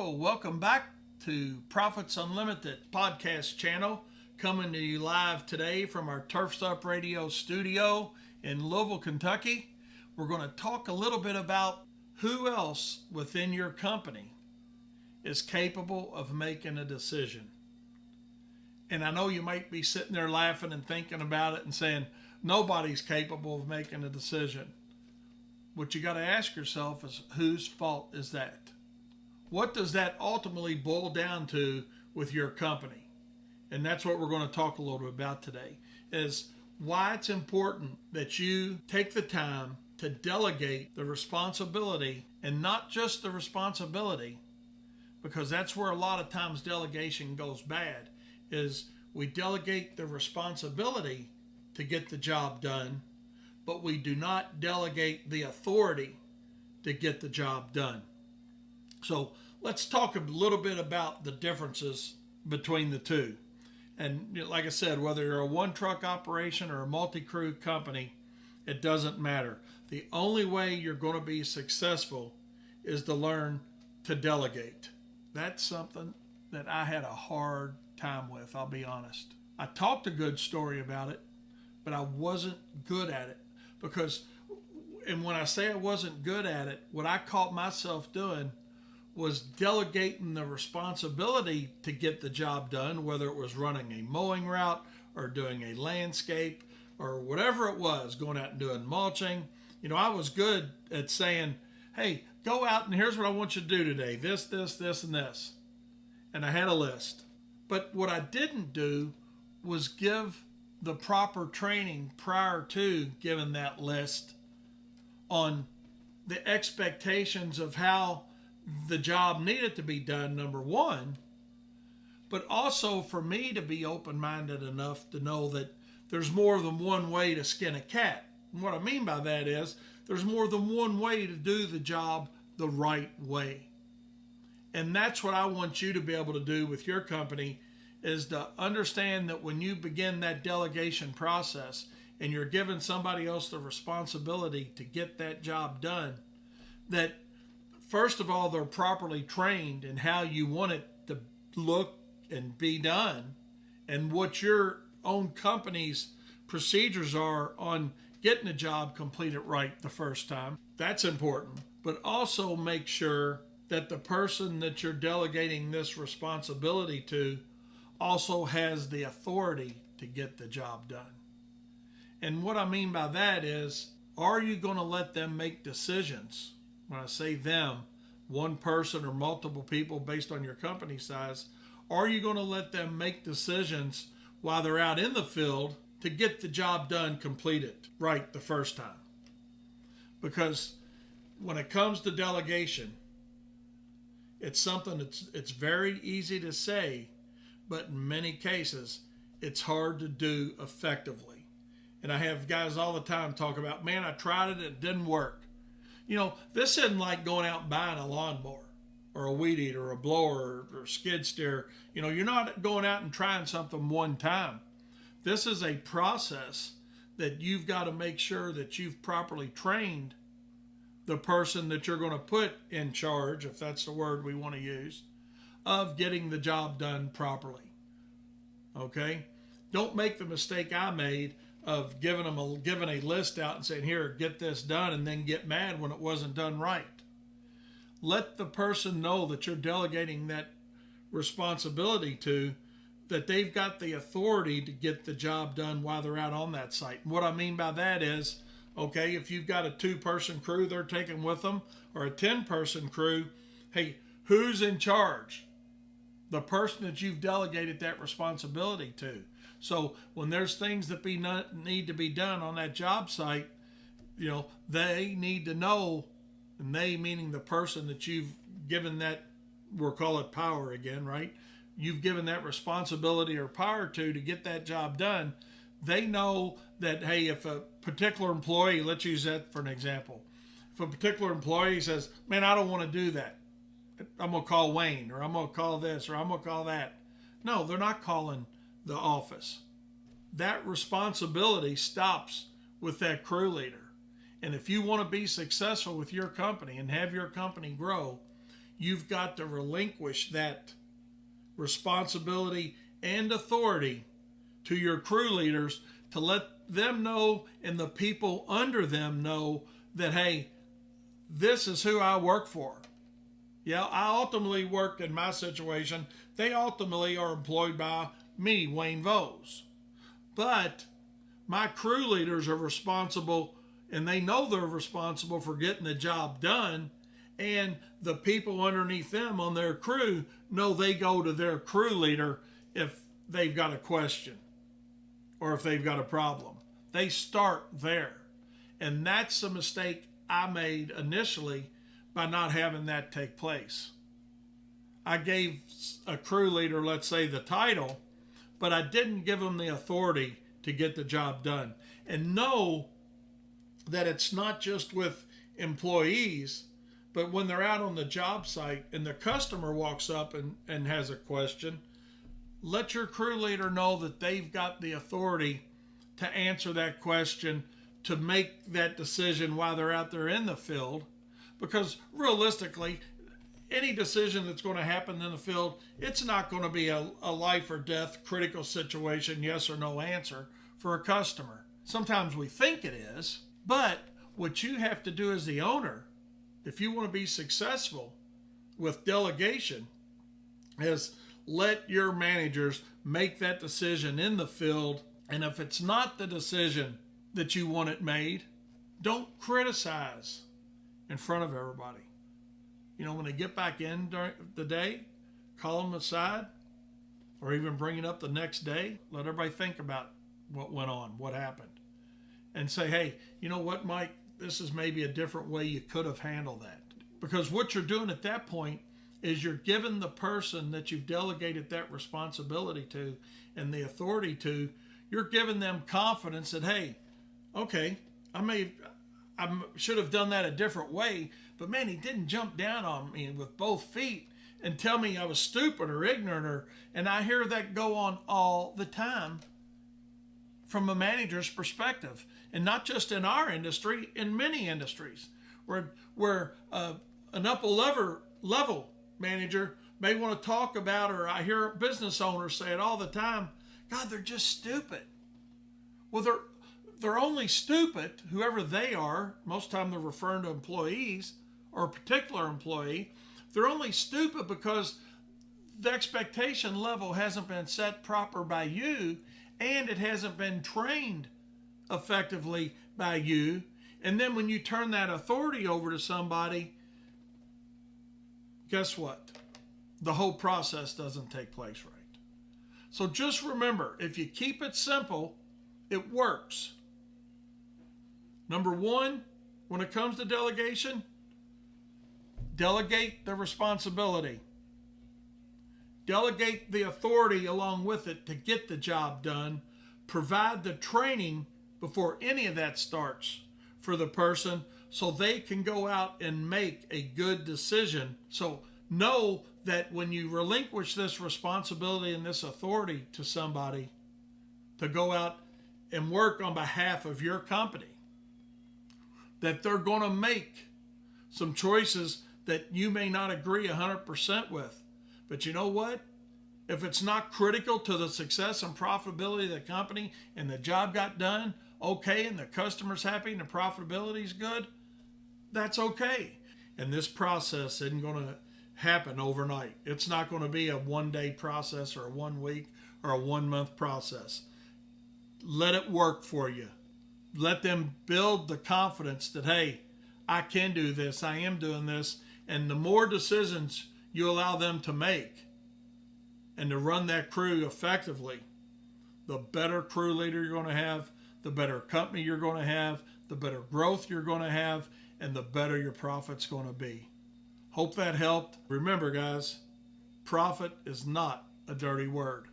Hello, welcome back to Profits Unlimited podcast channel, coming to you live today from our Turfs Up Radio studio in Louisville, Kentucky. We're going to talk a little bit about who else within your company is capable of making a decision. And I know you might be sitting there laughing and thinking about it and saying, nobody's capable of making a decision. What you got to ask yourself is, whose fault is that? What does that ultimately boil down to with your company? And that's what we're going to talk a little bit about today, is why it's important that you take the time to delegate the responsibility, and not just the responsibility, because that's where a lot of times delegation goes bad, is we delegate the responsibility to get the job done, but we do not delegate the authority to get the job done. So let's talk a little bit about the differences between the two. And like I said, whether you're a one truck operation or a multi-crew company, it doesn't matter. The only way you're going to be successful is to learn to delegate. That's something that I had a hard time with, I'll be honest. I talked a good story about it, but I wasn't good at it. And when I say I wasn't good at it, what I caught myself doing was delegating the responsibility to get the job done, whether it was running a mowing route or doing a landscape or whatever it was, going out and doing mulching. I was good at saying, hey, go out and here's what I want you to do today. This, and this. And I had a list. But what I didn't do was give the proper training prior to giving that list on the expectations of how the job needed to be done, number one, but also for me to be open-minded enough to know that there's more than one way to skin a cat. And what I mean by that is there's more than one way to do the job the right way. And that's what I want you to be able to do with your company, is to understand that when you begin that delegation process and you're giving somebody else the responsibility to get that job done, that first of all, they're properly trained in how you want it to look and be done, and what your own company's procedures are on getting a job completed right the first time. That's important. But also make sure that the person that you're delegating this responsibility to also has the authority to get the job done. And what I mean by that is, are you going to let them make decisions? When I say them, one person or multiple people based on your company size, are you going to let them make decisions while they're out in the field to get the job done completed right the first time? Because when it comes to delegation, it's something it's very easy to say, but in many cases, it's hard to do effectively. And I have guys all the time talk about, man, I tried it, it didn't work. This isn't like going out and buying a lawnmower or a weed eater or a blower or skid steer. You're not going out and trying something one time. This is a process that you've got to make sure that you've properly trained the person that you're going to put in charge, if that's the word we want to use, of getting the job done properly. Okay? Don't make the mistake I made of giving a list out and saying, here, get this done, and then get mad when it wasn't done right. Let the person know that you're delegating that responsibility to, that they've got the authority to get the job done while they're out on that site. And what I mean by that is, okay, if you've got a 2-person crew they're taking with them, or a 10-person crew, hey, who's in charge? The person that you've delegated that responsibility to. So when there's things that need to be done on that job site, they need to know, and they meaning the person that you've given that, we'll call it power again, right? You've given that responsibility or power to get that job done. They know that, hey, if a particular employee, let's use that for an example. If a particular employee says, man, I don't want to do that, I'm going to call Wayne, or I'm going to call this, or I'm going to call that. No, they're not calling the office. That responsibility stops with that crew leader. And if you want to be successful with your company and have your company grow, you've got to relinquish that responsibility and authority to your crew leaders to let them know and the people under them know that, hey, this is who I work for. Yeah, I ultimately work in my situation. They ultimately are employed by me, Wayne Vose. But my crew leaders are responsible, and they know they're responsible for getting the job done. And the people underneath them on their crew know they go to their crew leader if they've got a question or if they've got a problem. They start there. And that's the mistake I made initially by not having that take place. I gave a crew leader, let's say, the title, but I didn't give them the authority to get the job done. And know that it's not just with employees, but when they're out on the job site and the customer walks up and has a question, let your crew leader know that they've got the authority to answer that question, to make that decision while they're out there in the field. Because realistically, any decision that's going to happen in the field, it's not going to be a life or death critical situation, yes or no answer for a customer. Sometimes we think it is, but what you have to do as the owner, if you want to be successful with delegation, is let your managers make that decision in the field. And if it's not the decision that you want it made, don't criticize in front of everybody. You know, when they get back in during the day, call them aside, or even bring it up the next day. Let everybody think about what went on, what happened, and say, hey, you know what, Mike, this is maybe a different way you could have handled that. Because what you're doing at that point is you're giving the person that you've delegated that responsibility to and the authority to, you're giving them confidence that, hey, okay, I should have done that a different way, but man, he didn't jump down on me with both feet and tell me I was stupid or ignorant, and I hear that go on all the time from a manager's perspective. And not just in our industry, in many industries, where an upper level manager may want to talk about, or I hear business owners say it all the time, God, they're just stupid. Well, they're only stupid, whoever they are. Most of the time they're referring to employees or a particular employee. They're only stupid because the expectation level hasn't been set proper by you, and it hasn't been trained effectively by you. And then when you turn that authority over to somebody, guess what? The whole process doesn't take place right. So just remember, if you keep it simple, it works. Number one, when it comes to delegation, delegate the responsibility. Delegate the authority along with it to get the job done. Provide the training before any of that starts for the person so they can go out and make a good decision. So know that when you relinquish this responsibility and this authority to somebody to go out and work on behalf of your company, that they're going to make some choices that you may not agree 100% with. But you know what? If it's not critical to the success and profitability of the company and the job got done okay and the customer's happy and the profitability is good, that's okay. And this process isn't going to happen overnight. It's not going to be a one-day process or a 1 week or a 1 month process. Let it work for you. Let them build the confidence that, hey, I can do this, I am doing this. And the more decisions you allow them to make and to run that crew effectively, the better crew leader you're going to have, the better company you're going to have, the better growth you're going to have, and the better your profit's going to be. Hope that helped. Remember, guys, profit is not a dirty word.